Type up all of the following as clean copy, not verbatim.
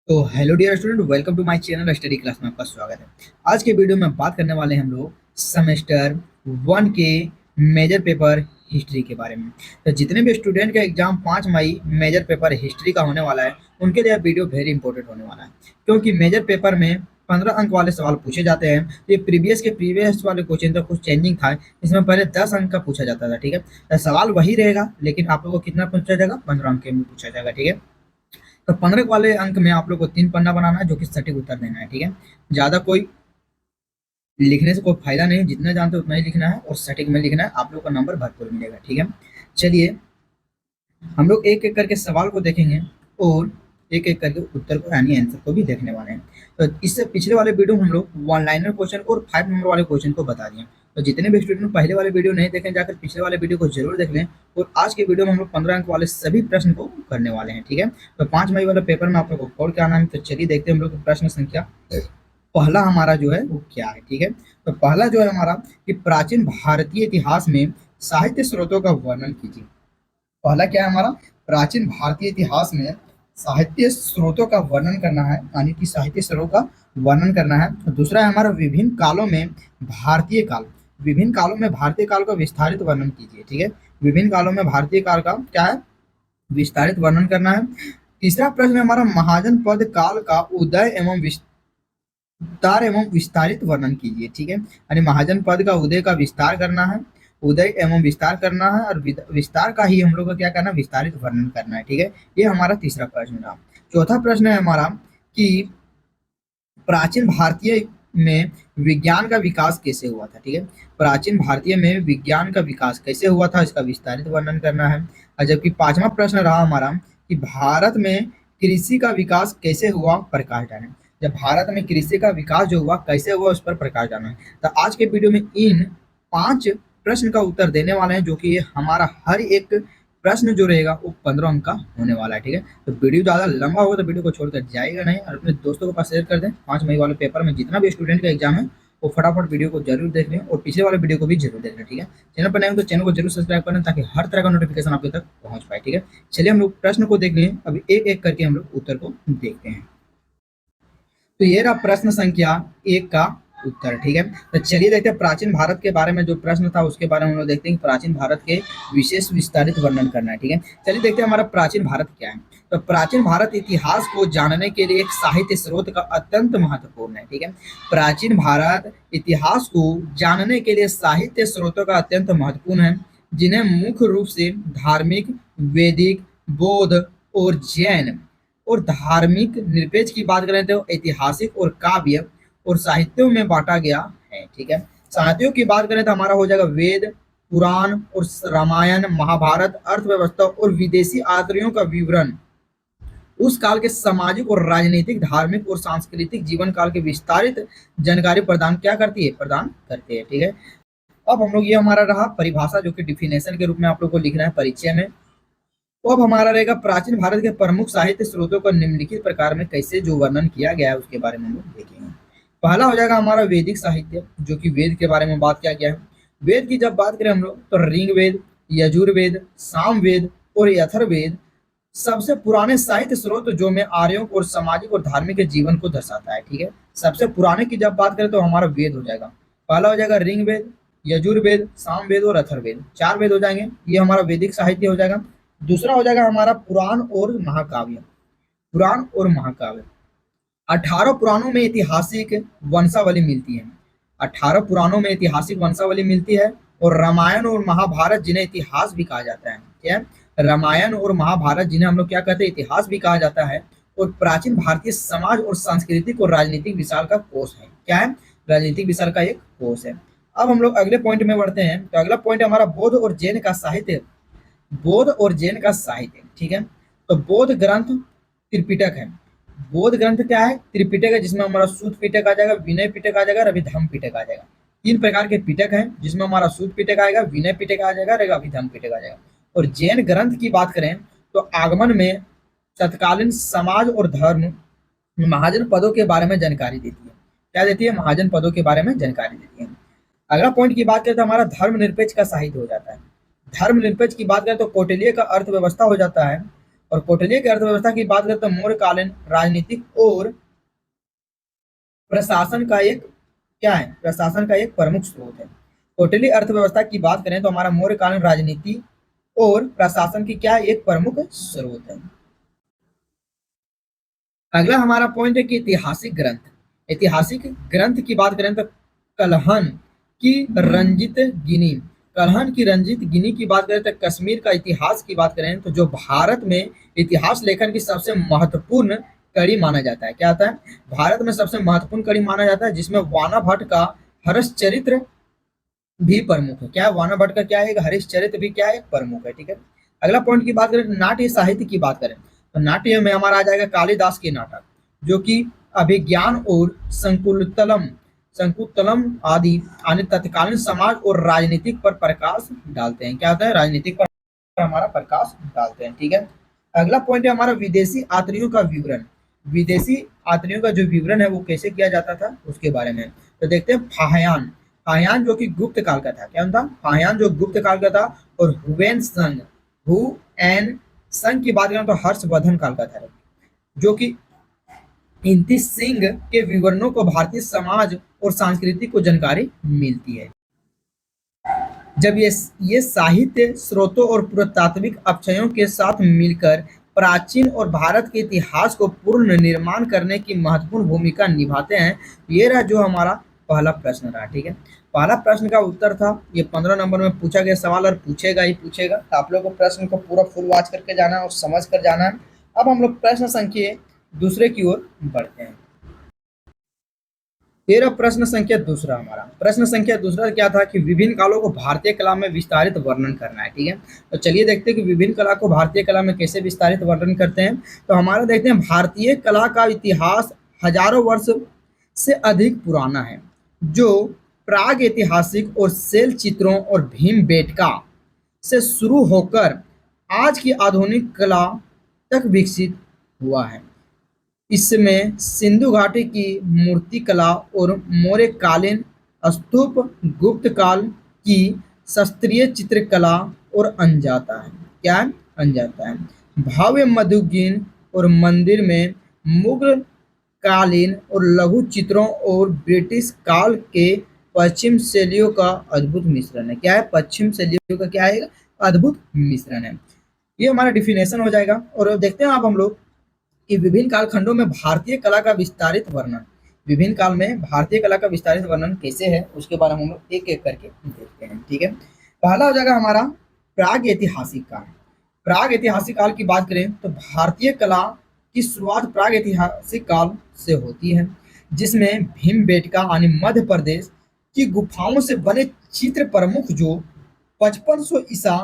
तो hello dear student, welcome to my channel study class में आपका स्वागत है। आज के वीडियो में बात करने वाले हैं हम लोग सेमेस्टर वन के मेजर पेपर हिस्ट्री के बारे में। तो जितने भी स्टूडेंट का एग्जाम 5 मई मेजर पेपर हिस्ट्री का होने वाला है, उनके लिए वीडियो वेरी इंपॉर्टेंट होने वाला है, क्योंकि मेजर पेपर में 15 अंक वाले सवाल पूछे जाते हैं। तो ये प्रीवियस वाले क्वेश्चन तो कुछ चेंजिंग था। इसमें पहले 10 अंक का पूछा जाता था, ठीक है। तो सवाल वही रहेगा, लेकिन आप लोग को कितना पूछा जाएगा? 15 अंक में पूछा जाएगा, ठीक है। तो 15 वाले अंक में आप लोग को 3 पन्ना बनाना है, जो कि सटीक उत्तर देना है, ठीक है। ज्यादा कोई लिखने से कोई फायदा नहीं, जितना जानते हो उतना ही लिखना है और सटीक में लिखना है। आप लोग को नंबर भरपूर मिलेगा, ठीक है। चलिए हम लोग एक एक करके सवाल को देखेंगे और एक एक करके उत्तर को यानी आंसर को भी देखने वाले हैं। तो इससे पिछले वाले वीडियो में हम लोग वन लाइनर क्वेश्चन और 5 नंबर वाले क्वेश्चन को बता दिए। तो जितने भी स्टूडेंट पहले वाले वीडियो नहीं देखें, जाकर पिछले वाले वीडियो को जरूर देख लें। और आज के वीडियो में हम लोग 15 अंक वाले सभी प्रश्न को करने वाले हैं, ठीक है। तो 5 मई वाले पेपर में आप लोग को और क्या आना है, तो चलिए देखते हैं हम लोग को प्रश्न संख्या पहला हमारा जो है वो क्या है, ठीक है। तो पहला जो है हमारा कि प्राचीन भारतीय इतिहास में साहित्य स्रोतों का वर्णन कीजिए। पहला क्या है हमारा? प्राचीन भारतीय इतिहास में साहित्य स्रोतों का वर्णन करना है, यानी कि साहित्य स्रोतों का वर्णन करना है। और दूसरा है हमारा भारतीय काल विभिन्न कालों में भारतीय काल का विस्तारित वर्णन कीजिए, ठीक है। विभिन्न कालों में भारतीय काल का क्या है? विस्तारित वर्णन करना है। तीसरा प्रश्न है हमारा महाजन पद काल का उदय एवं विस्तारित वर्णन कीजिए, ठीक है। यानी महाजन पद का उदय का विस्तार करना है, उदय एवं विस्तार करना है, और विस्तार का ही हम लोग को क्या करना है? विस्तारित वर्णन करना है, ठीक है। ये हमारा तीसरा प्रश्न रहा। चौथा प्रश्न है हमारा कि प्राचीन भारतीय में विज्ञान का विकास कैसे हुआ था, ठीक है। प्राचीन भारतीय में विज्ञान का विकास कैसे हुआ था, इसका विस्तारित वर्णन करना है। और जबकि पांचवा प्रश्न रहा हमारा कि भारत में कृषि का विकास कैसे हुआ, प्रकाश डालें। जब भारत में कृषि का विकास जो हुआ कैसे हुआ, उस पर प्रकाश डालना है। तो आज के वीडियो में इन 5 प्रश्न का उत्तर देने वाले हैं, जो कि हमारा हर एक प्रश्न जो रहेगा वो 15 अंक का होने वाला है, ठीक है। तो वीडियो ज़्यादा लंबा होगा तो वीडियो को छोड़कर जाएगा नहीं, और अपने दोस्तों के पास शेयर कर दें। 5 मई वाले पेपर में जितना भी स्टूडेंट का एग्जाम है वो फटाफट वीडियो को जरूर देख लें और पिछले वाले वीडियो को भी जरूर देख लें, ठीक है। चैनल पर नए हो तो चैनल को जरूर सब्सक्राइब करें, ताकि हर तरह का नोटिफिकेशन आपके तक पहुंच पाए, ठीक है। चलिए हम लोग प्रश्न को देख लें, अभी एक एक करके हम लोग उत्तर को देखते हैं। तो ये रहा प्रश्न संख्या 1 का उत्तर, ठीक है। तो चलिए देखते हैं प्राचीन भारत के बारे में जो प्रश्न था उसके बारे में हम लोग देखते हैं कि प्राचीन भारत के विशेष विस्तारित वर्णन करना है, ठीक है। चलिए देखते हैं हमारा प्राचीन भारत क्या है। तो प्राचीन भारत इतिहास को जानने के लिए एक साहित्य स्रोत का अत्यंत महत्वपूर्ण है, ठीक है। प्राचीन भारत इतिहास को जानने के लिए साहित्य स्रोतों का अत्यंत महत्वपूर्ण है, जिन्हें मुख्य रूप से धार्मिक, वैदिक, बौद्ध और जैन और धार्मिक निरपेक्ष की बात करें तो ऐतिहासिक और काव्य और साहित्यों में बांटा गया है, ठीक है। साहित्यों की बात करें तो हमारा हो जाएगा वेद, पुराण और रामायण, महाभारत, अर्थव्यवस्था और विदेशी आचार्यों का विवरण उस काल के सामाजिक और राजनीतिक, धार्मिक और सांस्कृतिक जीवन काल की विस्तारित जानकारी प्रदान क्या करती है? प्रदान करती है, ठीक है। अब हम लोग ये हमारा रहा परिभाषा, जो कि डिफिनेशन के रूप में आप लोग को लिखना है परिचय में। तो अब हमारा रहेगा प्राचीन भारत के प्रमुख साहित्य स्रोतों को निम्नलिखित प्रकार में कैसे जो वर्णन किया गया है उसके बारे में हम लोग देखेंगे। पहला हो जाएगा हमारा वैदिक साहित्य, जो कि वेद के बारे में बात किया गया है। वेद की जब बात करें हम लोग तो ऋग्वेद, यजुर्वेद, सामवेद और अथर्ववेद सबसे पुराने साहित्य स्रोत जो में आर्यों और सामाजिक और धार्मिक जीवन को दर्शाता है, ठीक है। सबसे पुराने की जब बात करें तो हमारा वेद हो जाएगा। पहला हो जाएगा ऋग्वेद, यजुर्वेद, सामवेद और अथर्ववेद, 4 वेद हो जाएंगे। ये हमारा वैदिक साहित्य हो जाएगा। दूसरा हो जाएगा हमारा पुराण और महाकाव्य। पुराण और महाकाव्य 18 पुराणों में ऐतिहासिक वंशावली मिलती है। 18 पुराणों में ऐतिहासिक वंशावली मिलती है। और रामायण और महाभारत जिन्हें इतिहास भी कहा जाता है, क्या है? रामायण और महाभारत जिन्हें हम लोग क्या कहते हैं? इतिहास भी कहा जाता है। और प्राचीन भारतीय समाज और सांस्कृतिक और राजनीतिक विशाल का कोष है, क्या है? राजनीतिक विशाल का एक कोष है। अब हम लोग अगले पॉइंट में बढ़ते हैं। तो अगला पॉइंट हमारा बौद्ध और जैन का साहित्य, बौद्ध और जैन का साहित्य, ठीक है। तो बौद्ध ग्रंथ त्रिपिटक है। बौद्ध ग्रंथ क्या है? त्रिपिटक है, जिसमें हमारा सूत पिटक आ जाएगा, विनय पिटक आ जाएगा और अभिधम पिटक आ जाएगा। 3 प्रकार के पिटक हैं, जिसमें हमारा सूत पिटक आएगा, विनय पिटक आ जाएगा और अभिधम पिटक आ जाएगा। और जैन ग्रंथ की बात करें तो आगमन में तत्कालीन समाज और धर्म, महाजन पदों के बारे में जानकारी देती है। क्या देती है? महाजन पदों के बारे में जानकारी देती है। अगला पॉइंट की बात करें तो हमारा धर्मनिरपेक्ष का साहित्य हो जाता है। धर्मनिरपेक्ष की बात करें तो कौटिल्य का अर्थव्यवस्था हो जाता है। और कौटिल्य की अर्थव्यवस्था की बात करें तो मौर्यकालीन राजनीतिक और प्रशासन का एक क्या है, प्रशासन का एक प्रमुख स्रोत है। कौटिल्य अर्थव्यवस्था की बात करें तो हमारा मौर्यकालीन राजनीति और प्रशासन की क्या है, एक प्रमुख स्रोत है। अगला हमारा पॉइंट है कि ऐतिहासिक ग्रंथ। ऐतिहासिक ग्रंथ की बात करें तो कलहन की रंजित गिनी, कलहन की रंजित गिनी की बात करें तो कश्मीर का इतिहास की बात करें तो जो भारत में इतिहास लेखन की सबसे महत्वपूर्ण कड़ी माना जाता है। क्या आता है, भारत में सबसे महत्वपूर्ण कड़ी माना जाता है, जिसमें वाना भट्ट का हर्ष चरित्र भी प्रमुख है। क्या है, वाना भट्ट का क्या है, एक हरीश चरित्र भी क्या है, एक प्रमुख है। ठीक है। अगला पॉइंट की बात करें, नाट्य साहित्य की बात करें तो नाट्य में हमारा आ जाएगा कालिदास के नाटक, जो कि अभिज्ञान और संकुलतलम संकुतलम आदि अन्य तत्कालीन समाज और राजनीतिक पर प्रकाश डालते हैं। क्या होता है, राजनीतिक पर हमारा प्रकाश डालते हैं। ठीक है। अगला पॉइंट है हमारा विदेशी यात्रियों का विवरण। विदेशी यात्रियों का जो विवरण है वो कैसे किया जाता था उसके बारे में तो देखते हैं। फाहियान, फाहियान जो कि गुप्त काल का था। क्या था, फाहियान जो गुप्त काल का था। और हुएन संग, हु एन संग की बात करें तो हर्षवर्धन काल का था, जो कि इंती सिंह के विवरणों को भारतीय समाज और संस्कृति को जानकारी मिलती है। जब ये साहित्य स्रोतों और पुरातात्विक अक्षयों के साथ मिलकर प्राचीन और भारत के इतिहास को पूर्ण निर्माण करने की महत्वपूर्ण भूमिका निभाते हैं। ये रहा जो हमारा पहला प्रश्न रहा। ठीक है। पहला प्रश्न का उत्तर था, ये 15 नंबर में पूछा गया सवाल और पूछेगा ही पूछेगा, तो आप लोग को प्रश्न को पूरा फुल वॉच करके जाना है और समझ कर जाना है। अब हम लोग प्रश्न संख्या दूसरे की ओर बढ़ते हैं। तेरह प्रश्न संख्या दूसरा, हमारा प्रश्न संख्या दूसरा क्या था कि विभिन्न कालों को भारतीय कला में विस्तारित वर्णन करना है। ठीक है। तो चलिए देखते हैं कि विभिन्न कला को भारतीय कला में कैसे विस्तारित वर्णन करते हैं। तो हमारा देखते हैं, भारतीय कला का इतिहास हजारों वर्ष से अधिक पुराना है, जो प्राग ऐतिहासिक और शैल चित्रों और भीमबेटका से शुरू होकर आज की आधुनिक कला तक विकसित हुआ है। इसमें सिंधु घाटी की मूर्तिकला और मौर्यकालीन स्तूप, गुप्त काल की शास्त्रीय चित्रकला और अनजाता है। क्या है, अनजाता है। भव्य मधुगिन और मंदिर में मुगल कालीन और लघु चित्रों और ब्रिटिश काल के पश्चिम शैलियों का अद्भुत मिश्रण है। क्या है, पश्चिम शैलियों का क्या है, अद्भुत मिश्रण है। ये हमारा डिफिनेशन हो जाएगा। और अब देखते हैं आप हम लोग कि विभिन्न कालखंडों में भारतीय कला का विस्तारित वर्णन, विभिन्न काल में भारतीय कला का विस्तारित वर्णन कैसे है उसके बारे में हम लोग एक एक करके देखते हैं। ठीक है। पहला हो जाएगा हमारा प्राग ऐतिहासिक काल। प्राग ऐतिहासिक काल की बात करें तो भारतीय कला की शुरुआत प्राग ऐतिहासिक काल से होती है, जिसमें भीमबेटका यानी मध्य प्रदेश की गुफाओं से बने चित्र प्रमुख, जो 5500 ईसा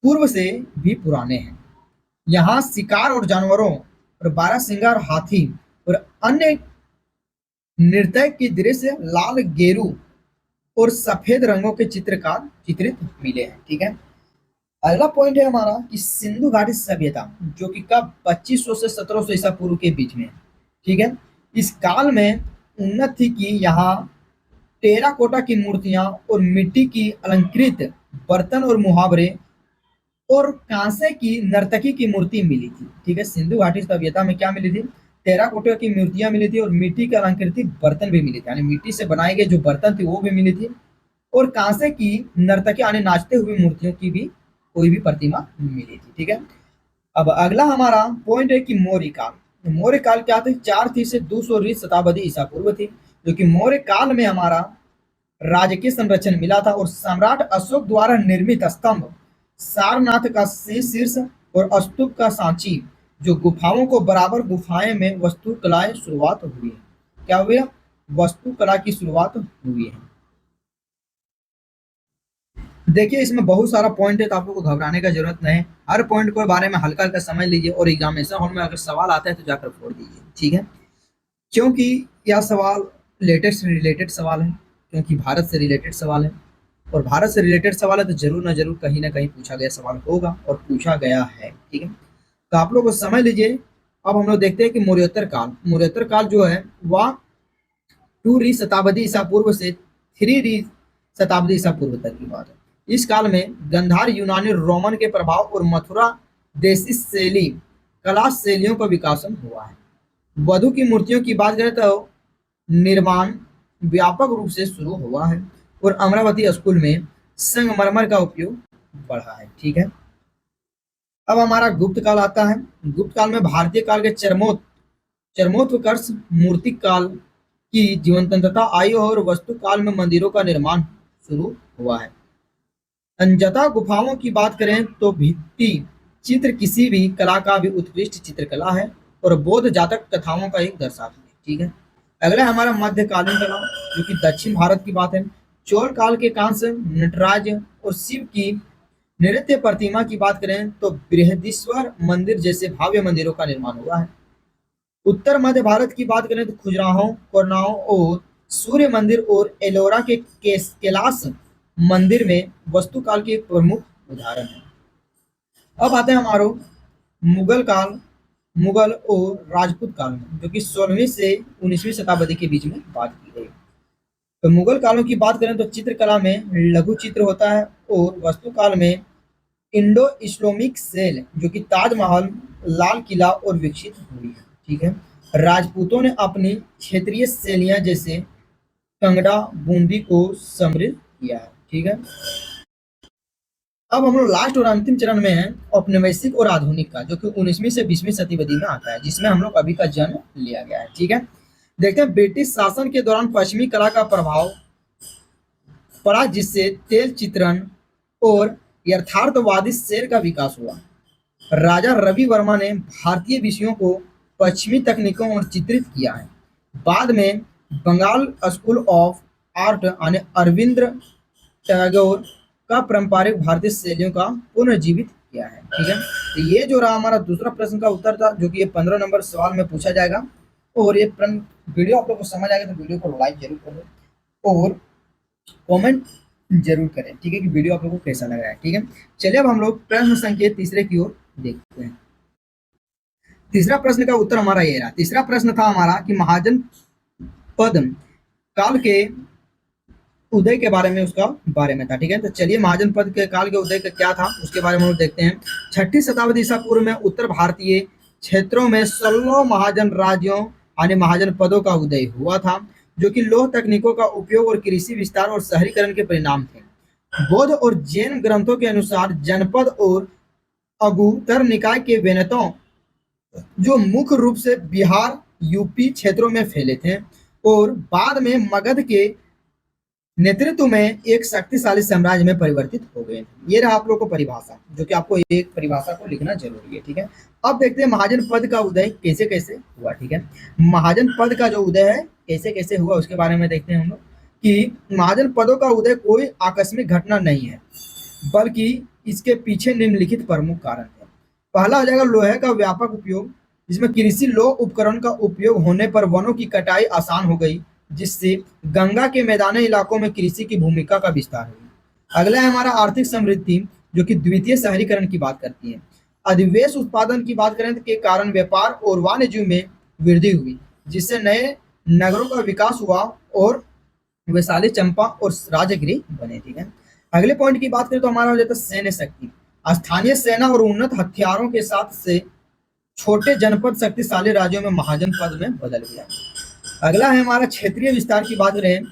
पूर्व से भी पुराने हैं। यहाँ शिकार और जानवरों और बारहसिंगा हाथी और अन्य नृत्य के दृश्य लाल, गेरू और सफेद रंगों के चित्रकार चित्रित मिले हैं। ठीक है। अगला पॉइंट है हमारा कि सिंधु घाटी सभ्यता, जो कि कब 2500 से 1700 ईसा पूर्व के बीच में है। ठीक है। इस काल में उन्नत थी कि यहाँ टेराकोटा की मूर्तियां और मिट्टी की अलंकृत बर्तन और मुहावरे और कांसे की नर्तकी की मूर्ति मिली थी। ठीक है। सिंधु घाटी सभ्यता में क्या मिली थी, टेराकोटा की मूर्तियां मिली थी और मिट्टी के अलंकृत बर्तन भी मिले थे, यानी मिट्टी से बनाए गए जो बर्तन थे वो भी मिली थी। और कांसे की नर्तकी यानी नाचते हुए मूर्तियों की भी कोई भी प्रतिमा मिली थी। ठीक है। अब अगला हमारा पॉइंट है कि मौर्य काल। मौर्य काल क्या थे, 4 से 220 शताब्दी ईसा पूर्व थी, जो कि मौर्य काल में हमारा राजकीय संरक्षण मिला था और सम्राट अशोक द्वारा निर्मित स्तंभ, सारनाथ का शीर्ष और स्तूप का सांची, जो गुफाओं को बराबर गुफाएं में वास्तुकलाएं शुरुआत हुई है। क्या हुआ, वास्तुकला की शुरुआत हुई है। देखिए इसमें बहुत सारा पॉइंट है, तो आप लोगों को घबराने का जरूरत नहीं। हर पॉइंट को बारे में हल्का हल्का समझ लीजिए और एग्जामिनेशन हॉल में अगर सवाल आता है तो जाकर फोड़ दीजिए। ठीक है। क्योंकि यह सवाल लेटेस्ट से रिलेटेड सवाल है, क्योंकि भारत से रिलेटेड सवाल है, और भारत से रिलेटेड सवाल है तो जरूर ना कहीं पूछा गया सवाल होगा और पूछा गया है। ठीक है। तो आप लोग समझ लीजिए। अब हम लोग देखते हैं कि मौर्योत्तर काल, मौर्योत्तर काल जो है वह 2 शताब्दी ईसा पूर्व से 3 शताब्दी ईसा पूर्व तक की बात है। इस काल में गंधार, यूनानी, रोमन के प्रभाव और मथुरा देशी शैली कला शैलियों का विकासन हुआ है। वधु की मूर्तियों की बात करें तो निर्माण व्यापक रूप से शुरू हुआ है और अमरावती स्कूल में संगमरमर का उपयोग बढ़ा है। ठीक है, अब हमारा गुप्त काल आता है। गुप्त काल में भारतीय काल के चरमोत्कर्ष मूर्ति काल की जीवंतता आई और वस्तु काल में मंदिरों का निर्माण शुरू हुआ है। अंजता गुफाओं की बात करें तो भित्ति चित्र किसी भी कला का भी उत्कृष्ट चित्रकला है और बौद्ध जातक कथाओं का एक दर्शाती है। ठीक है, अगला हमारा मध्यकालीन कला जो कि दक्षिण भारत की बात है। चोल काल के कांस्य नटराज और शिव की नृत्य प्रतिमा की बात करें तो बृहदीश्वर मंदिर जैसे भव्य मंदिरों का निर्माण हुआ है। उत्तर मध्य भारत की बात करें तो खजुराहो, कोरनाओं और सूर्य मंदिर और एलोरा के कैलाश मंदिर में वास्तुकाल की एक प्रमुख उदाहरण है। अब आते हैं हमारो मुगल काल, मुगल और राजपूत काल में, जो कि 16वीं से 19वीं शताब्दी के बीच में बात की गई। तो मुगल कालों की बात करें तो चित्रकला में लघु चित्र होता है और वास्तुकाल में इंडो इस्लामिक शैल जो कि ताजमहल, लाल किला और विकसित हुई है। ठीक है, राजपूतों ने अपनी क्षेत्रीय शैलियां जैसे कंगड़ा, बूंदी को समृद्ध किया है। ठीक है, अब हम लोग लास्ट और अंतिम चरण में हैं औपनिवेशिक और आधुनिक का, जो कि 19वीं से 20वीं शताब्दी में आता है, जिसमें हम लोग अभी का जन्म लिया गया है। ठीक है, देखते हैं ब्रिटिश शासन के दौरान पश्चिमी कला का प्रभाव पड़ा, जिससे तेल चित्रण और यथार्थवादी शैल का विकास हुआ। राजा रवि वर्मा ने भारतीय विषयों को पश्चिमी तकनीकों और चित्रित किया है। बाद में बंगाल स्कूल ऑफ आर्ट यानी अरविंद टैगोर का पारंपरिक भारतीय शैलियों का पुनर्जीवित किया है। ठीक है, तो ये जो रहा हमारा दूसरा प्रश्न का उत्तर था, जो कि ये 15 नंबर सवाल में पूछा जाएगा। और ये वीडियो आप लोग को समझ आएगा तो वीडियो को लाइक जरूर करें और कमेंट जरूर करें। ठीक है, कि वीडियो आप लोगों को कैसा लग रहा है। ठीक है, चलिए अब हम लोग प्रश्न संख्या तीसरे की ओर देखते हैं। तीसरा प्रश्न का उत्तर हमारा ये रहा। तीसरा प्रश्न था हमारा कि महाजन पद काल के उदय के बारे में, उसका बारे में था। ठीक है, तो चलिए महाजन पद के काल के उदय का क्या था उसके बारे में हम देखते हैं। 6ठी शताब्दी ईसा पूर्व में उत्तर भारतीय क्षेत्रों में 16 महाजन राज्यों यानी महाजन पदों का उदय हुआ था, जो कि लौह तकनीकों का उपयोग और कृषि विस्तार और शहरीकरण के परिणाम थे। बौद्ध और जैन ग्रंथों के अनुसार जनपद और अगुतर निकाय के वेनेतों जो मुख्य रूप से बिहार, यूपी क्षेत्रों में फैले थे और बाद में मगध के नेतृत्व में एक शक्तिशाली साम्राज्य में परिवर्तित हो गए थे। ये रहा आप लोग को परिभाषा, जो कि आपको एक परिभाषा को लिखना जरूरी है। ठीक है, अब देखते हैं महाजन पद का उदय कैसे कैसे हुआ। ठीक है, महाजन पद का जो उदय है कैसे कैसे हुआ उसके बारे में देखते हैं हम लोग कि महाजन पदों का उदय कोई आकस्मिक घटना नहीं है, बल्कि इसके पीछे निम्नलिखित प्रमुख कारण है। पहला हो जाएगा लोहे का व्यापक उपयोग, जिसमें कृषि लौह उपकरण का उपयोग होने पर वनों की कटाई आसान हो गई, जिससे गंगा के मैदानी इलाकों में कृषि की भूमिका का विस्तार हुआ। अगला है हमारा आर्थिक समृद्धि, जो कि द्वितीय शहरीकरण की बात करती है। अधिवेश उत्पादन की बात करें के कारण व्यापार और वाणिज्य में वृद्धि हुई, जिससे नए नगरों का विकास हुआ और वैशाली, चंपा और राजगृह बने। ठीक है, अगले पॉइंट की बात करें तो हमारा हो जाता है सैन्य शक्ति। स्थानीय सेना और उन्नत हथियारों के साथ से छोटे जनपद शक्तिशाली राज्यों में महाजन पद में बदल गया। अगला है हमारा क्षेत्रीय विस्तार की बात करें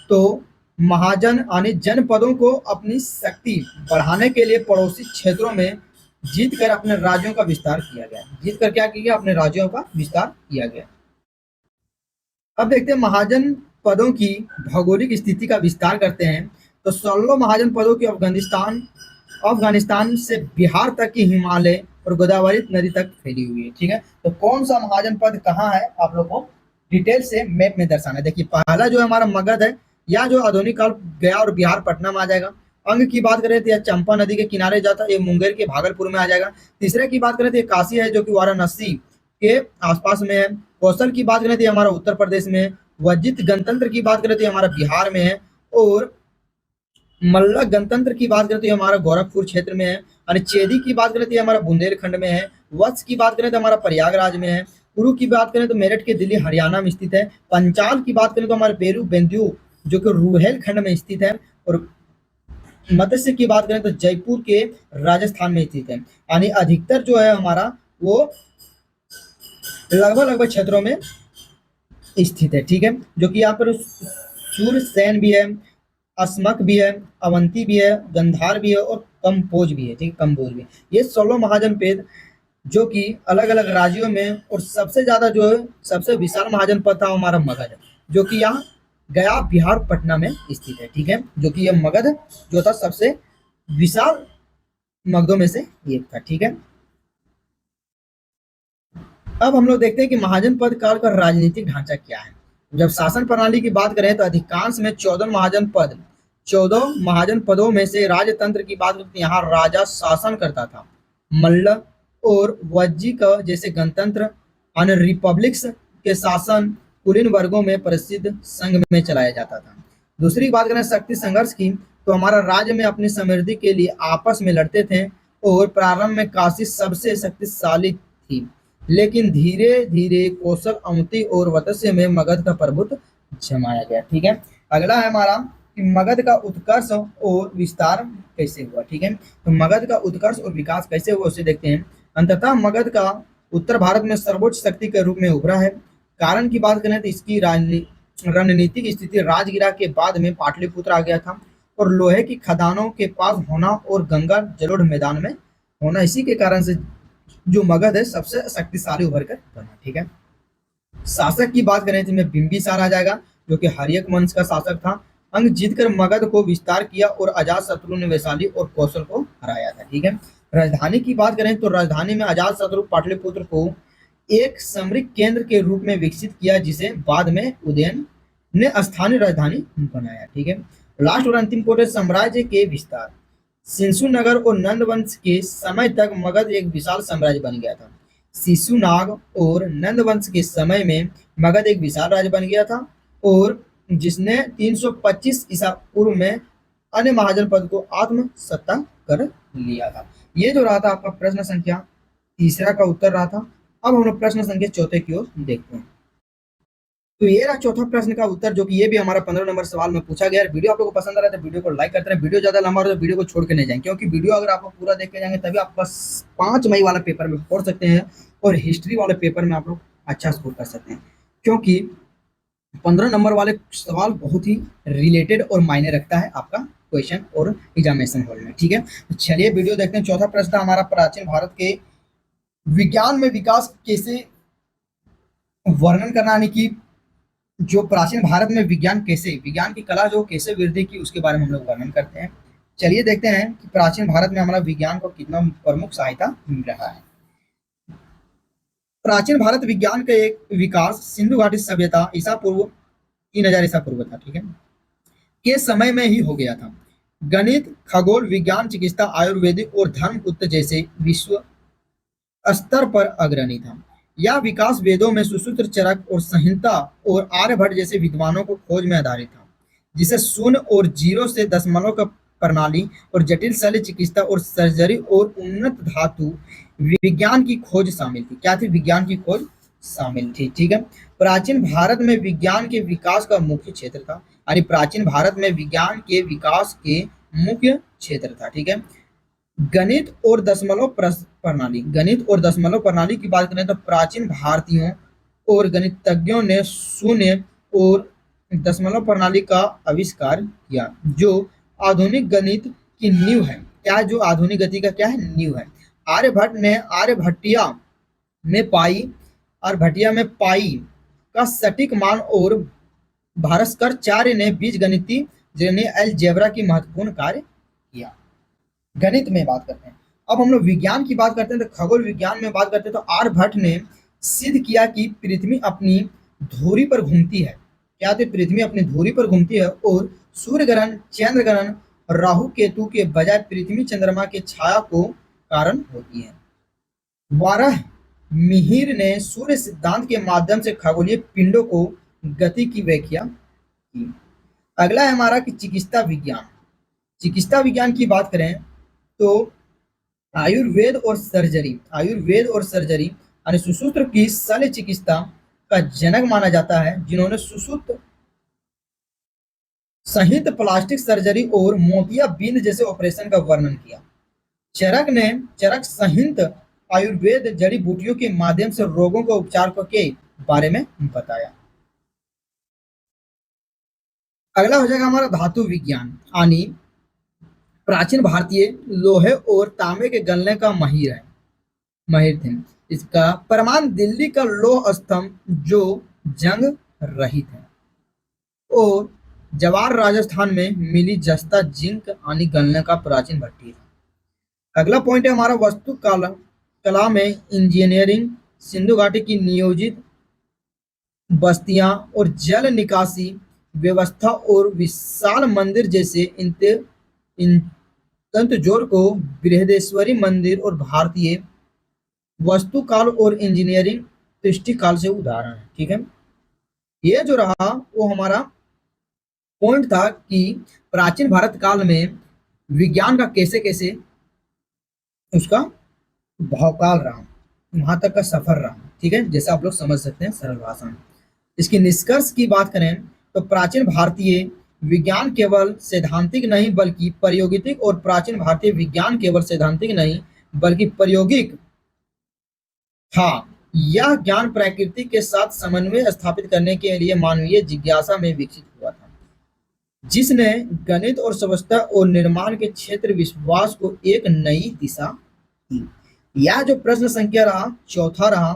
तो महाजन यानी जनपदों को अपनी शक्ति बढ़ाने के लिए पड़ोसी क्षेत्रों में जीत कर अपने राज्यों का विस्तार किया गया। जीत कर क्या किया? अपने राज्यों का विस्तार किया गया। अब देखते हैं महाजन पदों की भौगोलिक स्थिति का विस्तार करते हैं। तो 16 महाजन पदों की अफगानिस्तान से बिहार तक की हिमालय और गोदावरी नदी तक फैली हुई है। ठीक है, तो कौन सा महाजन पद कहाँ है आप लोग को डिटेल से मैप में दर्शाना है। देखिए पहला जो है हमारा मगध है, या जो आधुनिक काल गया और बिहार पटना में आ जाएगा। अंग की बात करें तो यह चंपा नदी के किनारे जाता है, ये मुंगेर के भागलपुर में आ जाएगा। तीसरे की बात करें तो ये काशी है, जो कि वाराणसी के आसपास में है। कौशल की बात करें तो हमारा उत्तर प्रदेश में है। वजित गणतंत्र की बात करें तो हमारा बिहार में है। और मल्ल गणतंत्र की बात करें तो हमारा गोरखपुर क्षेत्र में है। और चेदी की बात करें तो हमारा बुंदेलखंड में है। वत्स की बात करें तो हमारा प्रयागराज में है। कुरु की बात करें तो मेरठ के दिल्ली हरियाणा में स्थित है। पंचाल की बात करें तो हमारे पेरू बेंदू जो कि रूहेलखंड में स्थित है। और मत्स्य की बात करें तो जयपुर के राजस्थान में स्थित है, यानी अधिकतर जो है हमारा वो लगभग लगभग क्षेत्रों में स्थित है। ठीक है, जो कि यहाँ पर सूरसेन भी है, अस्मक भी है, अवंती भी है, गंधार भी है और कंपोज भी है। ठीक है, कंपोज भी है। ये 16 महाजनपद जो कि अलग अलग राज्यों में, और सबसे ज्यादा जो है सबसे विशाल महाजनपद था हमारा मगध है, जो कि यहाँ गया बिहार पटना में स्थित है। ठीक है, जो कि यह मगध जो था सबसे विशाल मगधों में से एक था। ठीक है, अब हम लोग देखते हैं कि महाजनपद काल का राजनीतिक ढांचा क्या है। जब शासन प्रणाली की बात करें तो अधिकांश में 14 महाजनपदों में से राजतंत्र की बात करते यहाँ राजा शासन करता था। मल्ल और वज्जी का जैसे गणतंत्र अन्य रिपब्लिक्स के शासन कुलीन वर्गों में प्रसिद्ध संघ में चलाया जाता था। दूसरी बात करें शक्ति संघर्ष की, तो हमारा राज्य में अपनी समृद्धि के लिए आपस में लड़ते थे और प्रारंभ में काशी सबसे शक्तिशाली थी, लेकिन धीरे धीरे कौशल अवंती और वत्स्य में मगध का प्रभुत्व जमाया गया। ठीक है, अगला है हमारा कि मगध का उत्कर्ष और विस्तार कैसे हुआ। ठीक है, तो मगध का उत्कर्ष और विकास कैसे हुआ उसे देखते हैं। अंततः मगध का उत्तर भारत में सर्वोच्च शक्ति के रूप में उभरा है। कारण की बात करें तो इसकी रणनीतिक स्थिति राजगिरा के बाद में पाटलिपुत्र आ गया था, और लोहे की खदानों के पास होना और गंगा जलोढ़ मैदान में होना, इसी के कारण से जो मगध है सबसे शक्तिशाली उभर कर बना। ठीक है, शासक की बात करें तो इसमें बिंबिसार आ जाएगा, जो कि हर्यक वंश का शासक था। अंग जीतकर मगध को विस्तार किया और अजात शत्रु ने वैशाली और कौशल को हराया था। ठीक है, राजधानी की बात करें तो राजधानी में अजात शत्रु पाटलिपुत्र को एक सामरिक केंद्र के रूप में विकसित किया, जिसे बाद में उदयन ने स्थानीय राजधानी बनाया। ठीक है, लास्ट और अंतिम कोट है साम्राज्य के विस्तार। सिंसुनगर और नंद वंश के समय तक मगध एक विशाल साम्राज्य बन गया था। शिशुनाग और नंद वंश के समय में मगध एक विशाल राज्य बन गया था, और जिसने 325 ईसा पूर्व में अन्य महाजनपद को आत्मसत्ता कर लिया था। ये जो रहा था आपका प्रश्न संख्या तीसरा का उत्तर रहा था। अब हम लोग प्रश्न संख्या चौथे की ओर देखते हैं। तो ये रहा चौथा प्रश्न का उत्तर, जो कि ये भी हमारा 15 नंबर सवाल में पूछा गया है। वीडियो आप लोगों को पसंद आ रहा है तो वीडियो को लाइक करते हैं। वीडियो ज्यादा लंबा हो तो वीडियो को छोड़ के नहीं जाएं, क्योंकि वीडियो अगर आप लोग पूरा देख के जाएंगे तभी आप बस 5 मई वाला पेपर में पढ़ सकते हैं, और हिस्ट्री वाले पेपर में आप लोग अच्छा स्कोर कर सकते हैं, क्योंकि 15 नंबर वाले सवाल बहुत ही रिलेटेड और मायने रखता है आपका क्वेश्चन और एग्जामिनेशन हॉल में। ठीक है, तो चलिए वीडियो देखते हैं। चौथा प्रश्न था हमारा, प्राचीन भारत के विज्ञान में विकास कैसे वर्णन करना, यानी कि जो प्राचीन भारत में विज्ञान की कला जो कैसे वृद्धि की उसके बारे में हम लोग वर्णन करते हैं। चलिए देखते हैं कि प्राचीन भारत में हमारा विज्ञान को कितना प्रमुख सहायता मिल रहा है। प्राचीन भारत विज्ञान का एक विकास सिंधु घाटी सभ्यता ईसा पूर्व 3000 ईसा पूर्व था। ठीक है, के समय में ही हो गया था। गणित, खगोल विज्ञान, चिकित्सा, आयुर्वेदिक और धर्मपुत्र जैसे विश्व स्तर पर अग्रणी था। यह विकास वेदों में सुसूत्र, चरक और संहिता और आर्यभट्ट जैसे विद्वानों को खोज में आधारित था, जिसे शून्य और जीरो से दशमलव का प्रणाली और जटिल शल्य चिकित्सा और सर्जरी और उन्नत धातु विज्ञान की खोज शामिल थी। क्या थी? विज्ञान की खोज शामिल थी। ठीक है, प्राचीन भारत में विज्ञान के विकास का मुख्य क्षेत्र था, यानी प्राचीन भारत में विज्ञान के विकास के मुख्य क्षेत्र था। ठीक है, गणित और दशमलव प्रणाली की बात करें तो प्राचीन भारतीयों और गणितज्ञों ने शून्य और दशमलव प्रणाली का आविष्कार किया, जो आधुनिक गणित की नींव है। क्या? जो आधुनिक गति का क्या है? नींव है। आर्यभट्ट ने आर्यभट्टिया में पाई का सटीक मान, और भास्कराचार्य ने बीजगणितीय अलजेब्रा की महत्वपूर्ण कार्य किया। गणित में बात करते हैं। अब हम लोग विज्ञान की बात करते हैं, तो खगोल विज्ञान में बात करते हैं तो आर्यभट्ट ने सिद्ध किया कि पृथ्वी अपनी धुरी पर घूमती है। क्या? तो पृथ्वी अपनी धुरी पर घूमती है, और सूर्य ग्रहण, चंद्र ग्रहण, राहु केतु के बजाय पृथ्वी चंद्रमा के छाया को कारण होती है। वाराह मिहिर ने सूर्य सिद्धांत के माध्यम से खगोलीय पिंडों को गति की व्याख्या की। अगला है हमारा कि चिकित्सा विज्ञान। चिकित्सा विज्ञान की बात करें तो आयुर्वेद और सर्जरी यानी सुश्रुत की शल्य चिकित्सा का जनक माना जाता है, जिन्होंने सुश्रुत संहित प्लास्टिक सर्जरी और मोतियाबिंद जैसे ऑपरेशन का वर्णन किया। चरक संहित आयुर्वेद जड़ी बूटियों के माध्यम से रोगों के उपचार के बारे में बताया। अगला हो जाएगा हमारा धातु विज्ञान। यानी प्राचीन भारतीय लोहे और तांबे के गलने का माहिर थे। इसका प्रमाण दिल्ली का लौह स्तंभ जो जंग रहित है और जवार राजस्थान में मिली जस्ता जिंक यानी गलने का प्राचीन भट्टी है। अगला पॉइंट है हमारा वस्तु कला में इंजीनियरिंग। सिंधु घाटी की नियोजित बस्तियां और जल निकासी व्यवस्था और विशाल मंदिर जैसे इन तंत्रजोड़ को बृहदेश्वरी मंदिर और भारतीय वास्तुकाल और इंजीनियरिंग दृष्टिकाल से उदाहरण है। ठीक है, ये जो रहा वो हमारा पॉइंट था कि प्राचीन भारत काल में विज्ञान का कैसे कैसे उसका भावकाल रहा, वहां तक का सफर रहा। ठीक है, जैसे आप लोग समझ सकते हैं सरल भाषा में। इसकी निष्कर्ष की बात करें तो प्राचीन भारतीय विज्ञान केवल सैद्धांतिक नहीं बल्कि प्रायोगिक और प्राचीन भारतीय विज्ञान केवल सैद्धांतिक नहीं बल्कि प्रायोगिक था। यह ज्ञान प्रकृति के साथ समन्वय स्थापित करने के लिए मानवीय जिज्ञासा में विकसित हुआ था, जिसने गणित और व्यवस्था और निर्माण के क्षेत्र विश्वास को एक नई दिशा दी। यह जो प्रश्न संख्या रहा चौथा रहा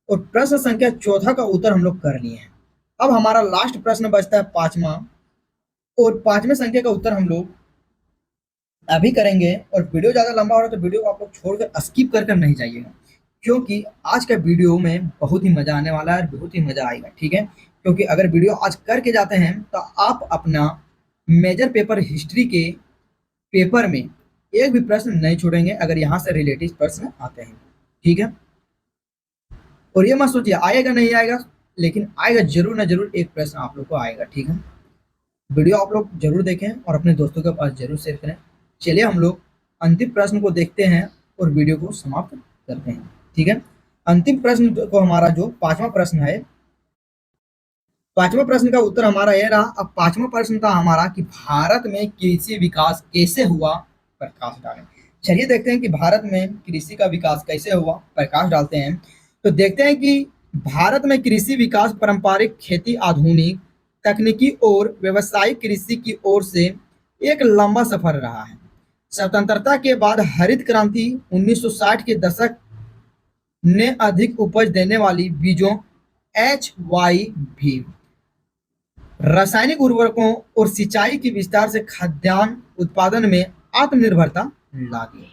और प्रश्न संख्या चौथा का उत्तर हम लोग कर लिए हैं। अब हमारा लास्ट प्रश्न बचता है पांचवा और पांचवें संख्या का उत्तर हम लोग अभी करेंगे। और वीडियो ज्यादा लंबा हो रहा है तो वीडियो को आप लोग छोड़कर स्किप कर नहीं जाइएगा, क्योंकि आज का वीडियो में बहुत ही मजा आने वाला है और बहुत ही मजा आएगा। ठीक है, क्योंकि अगर वीडियो आज करके जाते हैं तो आप अपना मेजर पेपर हिस्ट्री के पेपर में एक भी प्रश्न नहीं छोड़ेंगे अगर यहाँ से रिलेटेड प्रश्न आते हैं। ठीक है, और ये मत सोचिए आएगा नहीं आएगा, लेकिन आएगा जरूर ना जरूर एक प्रश्न आप लोग को आएगा। ठीक है, वीडियो आप लोग जरूर देखें और अपने दोस्तों के पास जरूर शेयर करें। चलिए हम लोग अंतिम प्रश्न को देखते हैं और वीडियो को समाप्त करते हैं। ठीक है, अंतिम प्रश्न को हमारा जो पांचवा प्रश्न है, पांचवा प्रश्न का उत्तर हमारा यह रहा। अब पांचवा प्रश्न था हमारा कि भारत में कृषि विकास कैसे हुआ, प्रकाश डालें। चलिए देखते हैं कि भारत में कृषि का विकास कैसे हुआ, प्रकाश डालते हैं। तो देखते हैं कि भारत में कृषि विकास पारंपरिक खेती आधुनिक तकनीकी और व्यावसायिक कृषि की ओर से एक लंबा सफर रहा है। स्वतंत्रता के बाद हरित क्रांति 1960 के दशक ने अधिक उपज देने वाली बीजों HYV, रासायनिक उर्वरकों और सिंचाई के विस्तार से खाद्यान्न उत्पादन में आत्मनिर्भरता ला दी।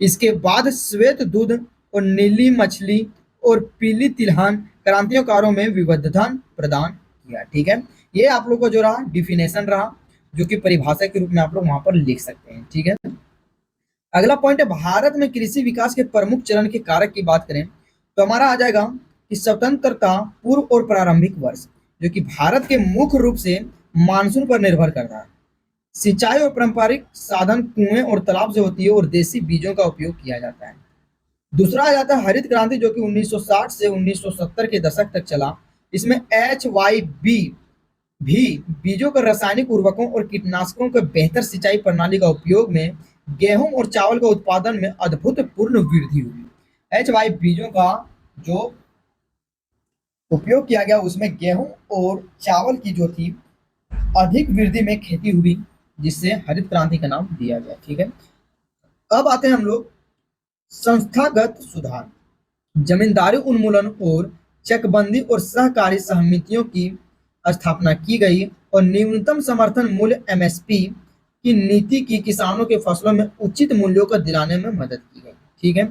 इसके बाद श्वेत दूध और नीली मछली और पीली तिलहन क्रांतिकारों में विविधता प्रदान किया। ठीक है, ये आप लोग को जो रहा डिफिनेशन रहा, जो कि परिभाषा के रूप में आप लोग वहां पर लिख सकते हैं। ठीक है, अगला पॉइंट है भारत में कृषि विकास के प्रमुख चरण के कारक की बात करें तो हमारा आ जाएगा कि स्वतंत्रता पूर्व और प्रारंभिक वर्ष, जो कि भारत के मुख्य रूप से मानसून पर निर्भर करता है। सिंचाई और पारंपरिक साधन कुएं और तालाब से होती है और देसी बीजों का उपयोग किया जाता है। दूसरा आ जाता है हरित क्रांति, जो कि 1960 से 1970 के दशक तक चला। इसमें HYV भी बीजों के रासायनिक उर्वरकों और कीटनाशकों के बेहतर सिंचाई प्रणाली का उपयोग में गेहूं और चावल के उत्पादन में अद्भुतपूर्ण वृद्धि हुई। HYV बीजों का जो उपयोग किया गया उसमें गेहूं और चावल की जो थी अधिक वृद्धि में खेती हुई, जिससे हरित क्रांति का नाम दिया गया। ठीक है, अब आते हैं हम लोग संस्थागत सुधार, जमींदारी उन्मूलन और चकबंदी और सहकारी समितियों की स्थापना की गई और न्यूनतम समर्थन मूल्य MSP की नीति की किसानों के फसलों में उचित मूल्यों को दिलाने में मदद की गई। ठीक है,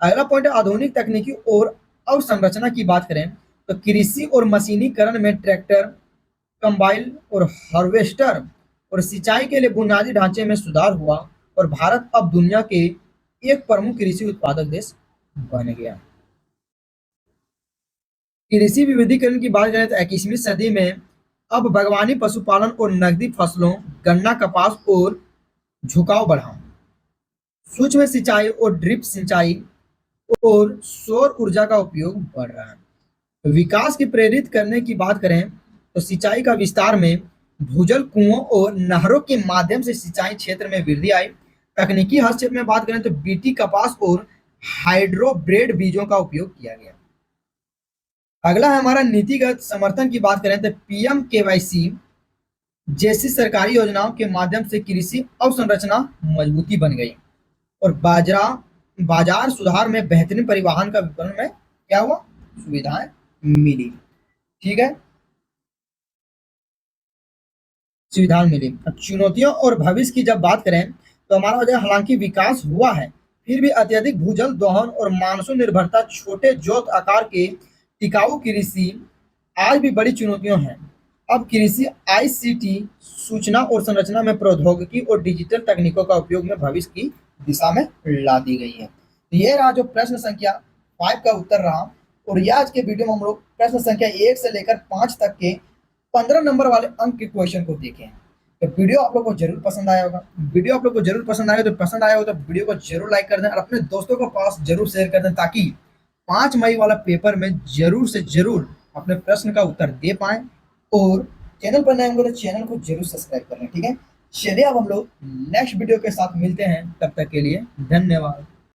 अगला पॉइंट है आधुनिक तकनीकी और अवसंरचना की बात करें तो कृषि और मशीनीकरण में ट्रैक्टर, कंबाइन और हार्वेस्टर और सिंचाई के लिए बुनियादी ढांचे में सुधार हुआ और भारत अब दुनिया के एक प्रमुख कृषि उत्पादक देश बन गया। कृषि विविधीकरण की बात करें तो 21वीं सदी में अब बागवानी, पशुपालन और नकदी फसलों, गन्ना, कपास और झुकाव बढ़ा। सूक्ष्म सिंचाई और ड्रिप सिंचाई और सौर ऊर्जा का उपयोग बढ़ रहा है। विकास की प्रेरित करने की बात करें तो सिंचाई का विस्तार में भूजल कुओं और नहरों के माध्यम से सिंचाई क्षेत्र में वृद्धि आई। तकनीकी हस्तक्षेप में बात करें तो बीटी कपास और हाइड्रोब्रेड बीजों का उपयोग किया गया। अगला है हमारा नीतिगत समर्थन की बात करें तो पीएम केवाईसी जैसी सरकारी योजनाओं के माध्यम से कृषि अवसंरचना मजबूती बन गई और बाजार सुधार में बेहतरीन परिवहन का विपणन में क्या हुआ, सुविधाएं मिली। ठीक है, सुविधाएं मिली। अब चुनौतियों और भविष्य की जब बात करें तो हमारा वजह हालांकि विकास हुआ है, फिर भी अत्यधिक भूजल दोहन और मानसून निर्भरता, छोटे जोत आकार के टिकाऊ कृषि आज भी बड़ी चुनौतियां हैं। अब कृषि आईसीटी, सूचना और संरचना में प्रौद्योगिकी और डिजिटल तकनीकों का उपयोग में भविष्य की दिशा में ला दी गई है। तो ये रहा जो प्रश्न संख्या 5 का उत्तर रहा। और ये आज के वीडियो में हम लोग प्रश्न संख्या 1 से लेकर 5 तक के 15 नंबर वाले अंक के क्वेश्चन को देखें। तो वीडियो आप लोग को जरूर पसंद आया होगा। वीडियो आप लोग को जरूर पसंद आएगा, तो पसंद आया हो तो वीडियो को जरूर लाइक कर दें और अपने दोस्तों के पास जरूर शेयर कर दें, ताकि 5 मई वाला पेपर में जरूर से जरूर अपने प्रश्न का उत्तर दे पाएं। और चैनल पर नए होंगे तो चैनल को जरूर सब्सक्राइब कर लें। ठीक है, चलिए अब हम लोग नेक्स्ट वीडियो के साथ मिलते हैं, तब तक के लिए धन्यवाद।